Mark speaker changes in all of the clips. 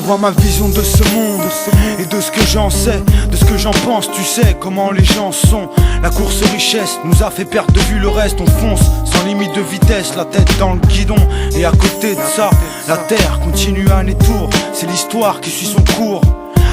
Speaker 1: t'envoie ma vision de ce monde et de ce que j'en sais, de ce que j'en pense. Tu sais comment les gens sont. La course richesse nous a fait perdre de vue le reste. On fonce sans limite de vitesse, la tête dans le guidon. Et à côté de ça, la terre continue à aller tour. C'est l'histoire qui suit son cours.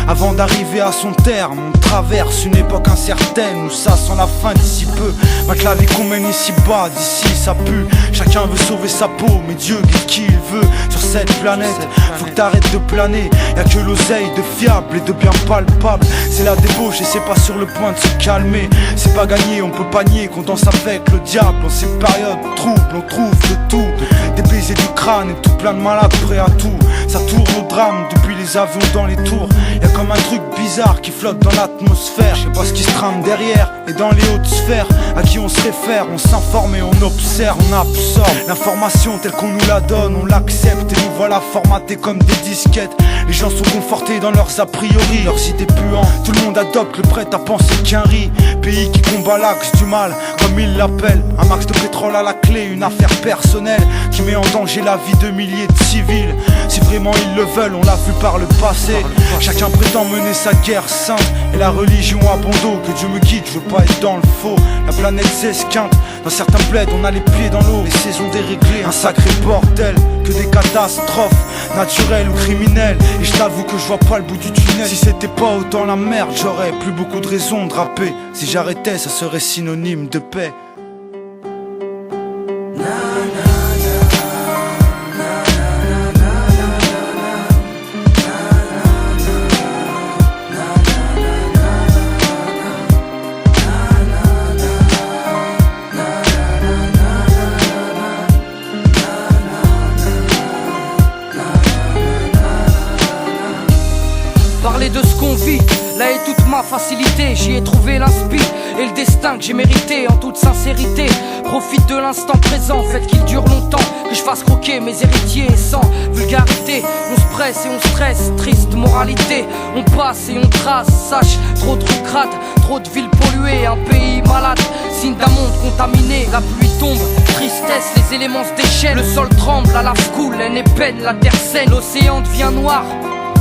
Speaker 1: Avant d'arriver à son terme, on traverse une époque incertaine où ça sent la fin d'ici peu. Matelas vie qu'on mène ici bas, d'ici ça pue. Chacun veut sauver sa peau, mais Dieu guide qui il veut. Sur cette planète, faut que t'arrêtes de planer. Y'a que l'oseille de fiable et de bien palpable. C'est la débauche et c'est pas sur le point de se calmer. C'est pas gagné, on peut pas nier qu'on danse avec le diable. En ces périodes troubles, on trouve de tout. Des baisers du crâne et tout plein de malades prêts à tout. Ça tourne au drame depuis les avions dans les tours. Y'a comme un truc bizarre qui flotte dans l'atmosphère. Je sais pas ce qui se trame derrière et dans les hautes sphères. À qui on se réfère, on s'informe et on observe. On absorbe l'information telle qu'on nous la donne, on l'accepte et nous voilà formatés comme des disquettes. Les gens sont confortés dans leurs a priori, leurs idées puantes. Tout le monde adopte le prêt à penser qu'un riz. Pays qui combat l'axe du mal, comme ils l'appellent. Un max de pétrole à la clé, une affaire personnelle qui met en danger la vie de milliers de civils. Si vraiment ils le veulent, on l'a vu par le passé. Chacun prétend mener sa guerre sainte et la religion a bon dos. Que Dieu me guide, je veux pas être dans le faux. La planète s'esquinte, dans certains plaids on a les pieds dans l'eau. Les saisons déréglées, un sacré bordel. Que des catastrophes, naturelles ou criminelles. Et je t'avoue que je vois pas le bout du tunnel. Si c'était pas autant la merde, j'aurais plus beaucoup de raisons de rapper. Si j'arrêtais, ça serait synonyme de paix.
Speaker 2: Parler de ce qu'on vit, là est toute ma facilité. J'y ai trouvé l'inspi et le destin que j'ai mérité. En toute sincérité, profite de l'instant présent. Faites qu'il dure longtemps, que je fasse croquer mes héritiers. Sans vulgarité, on se presse et on stresse. Triste moralité, on passe et on trace. Sache, trop de trous crades, trop de villes polluées. Un pays malade, signe d'un monde contaminé. La pluie tombe, tristesse, les éléments se déchaînent. Le sol tremble, la lave coule, haine et peine, la terre saigne. L'océan devient noir,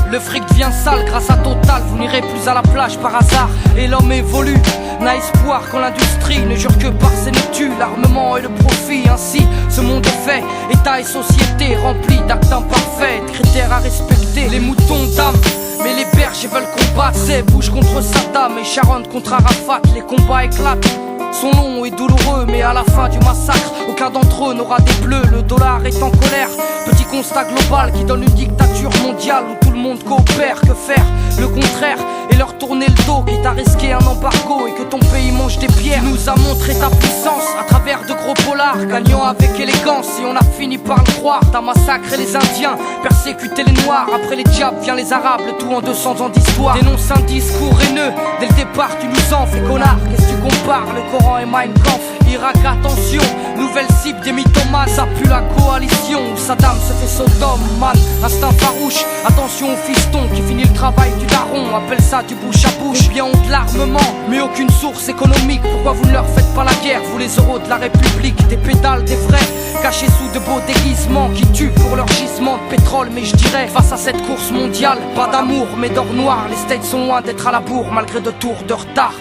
Speaker 2: le fric devient sale grâce à Total. Vous n'irez plus à la plage par hasard. Et l'homme évolue, n'a espoir quand l'industrie ne jure que par ses noctus. L'armement et le profit, ainsi ce monde est fait. État et société remplis d'actes imparfaits, de critères à respecter. Les moutons d'âme, mais les bergers veulent combattre. C'est Bush contre Saddam et Sharon contre Arafat. Les combats éclatent, sont longs et douloureux, mais à la fin du massacre, aucun d'entre eux n'aura des bleus. Le dollar est en colère, petit constat global qui donne une dictature mondiale où tout le monde coopère. Que faire? Le contraire, et leur tourner le dos, quitte à risquer un embargo et que ton pays mange des pierres. Tu nous as montré ta puissance à travers de gros polars, gagnant avec élégance, et on a fini par le croire. T'as massacré les Indiens, persécuté les Noirs. Après les diables vient les Arabes, le tout en 200 ans d'histoire. Dénonce un discours haineux, dès le départ tu nous en fais connard. Qu'est-ce que tu compares? Le Coran et Mein Kampf. Irak, attention, nouvelle cible des mythomanes. Ça pue la coalition où Saddam se fait Sodome, man. Instinct farouche, attention au fiston qui finit le travail du daron. Appelle ça du bouche à bouche. Combien ont de l'armement, mais aucune source économique. Pourquoi vous ne leur faites pas la guerre, vous les euros de la République? Des pédales, des vrais, cachés sous de beaux déguisements qui tuent pour leur gisement de pétrole. Mais je dirais, face à cette course mondiale, pas d'amour mais d'or noir. Les States sont loin d'être à la bourre malgré 2 tours de retard.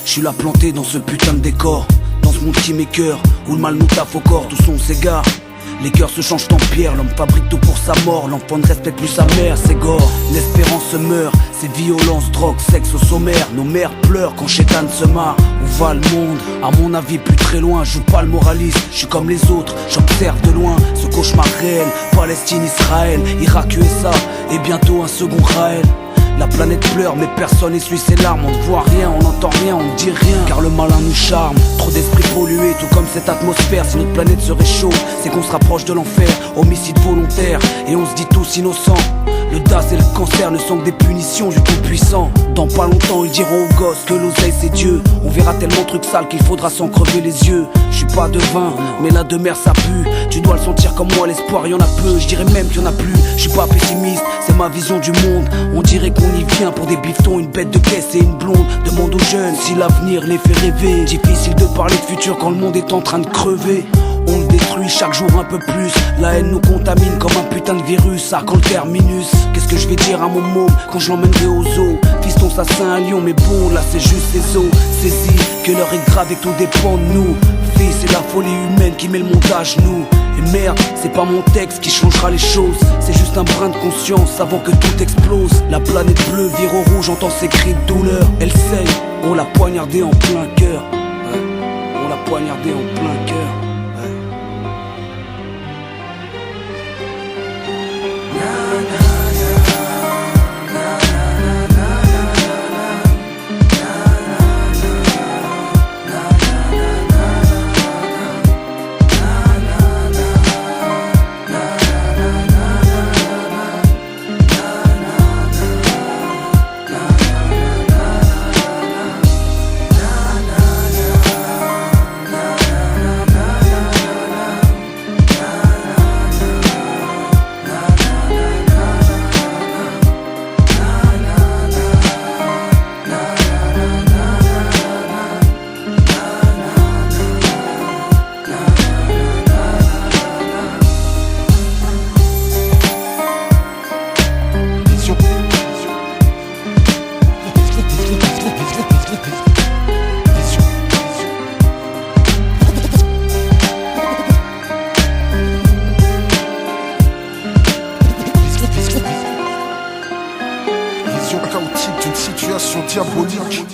Speaker 3: Je suis là planté dans ce putain de décor, dans ce monde qui m'écœure, où le mal nous taffe au corps, tout son s'égare. Les cœurs se changent en pierre, l'homme fabrique tout pour sa mort. L'enfant ne respecte plus sa mère, c'est gore. L'espérance se meurt, c'est violence, drogue, sexe au sommaire. Nos mères pleurent quand Chétan se marre. Où va le monde? À mon avis plus très loin. Je joue pas le moraliste, je suis comme les autres. J'observe de loin ce cauchemar réel. Palestine, Israël, Irak, USA et bientôt un second Raël. La planète pleure mais personne essuie ses larmes. On ne voit rien, on n'entend rien, on ne dit rien, car le malin nous charme. Trop d'esprits pollués, tout comme cette atmosphère. Si notre planète se réchauffe, c'est qu'on se rapproche de l'enfer. Homicide volontaire, et on se dit tous innocents. Le DAS et le cancer ne sont que des punitions du tout-puissant. Dans pas longtemps ils diront aux gosses que l'oseille c'est Dieu. On verra tellement de trucs sales qu'il faudra s'en crever les yeux. Je suis pas devin, mais la demeure ça pue. Tu dois le sentir comme moi, l'espoir y'en a peu. Je dirais même qu'il y en a plus, je suis pas pessimiste, c'est ma vision du monde. On dirait qu'on y vient pour des bifetons, une bête de caisse et une blonde. Demande aux jeunes si l'avenir les fait rêver. Difficile de parler de futur quand le monde est en train de crever. On le détruit chaque jour un peu plus. La haine nous contamine comme un putain de virus. Ça quand le terminus. Qu'est-ce que je vais dire à mon môme quand je l'emmènerai au zoo? Fiston ça c'est un lion mais bon là c'est juste ses os. Saisis que l'heure est grave et que tout dépend de nous. Fils c'est la folie humaine qui met le monde à genoux. Et merde, c'est pas mon texte qui changera les choses. C'est juste un brin de conscience avant que tout explose. La planète bleue vire au rouge, j'entends ses cris de douleur. Elle saigne, on l'a poignardée en plein cœur. On l'a poignardée en plein cœur.
Speaker 4: Chaotique d'une situation diabolique.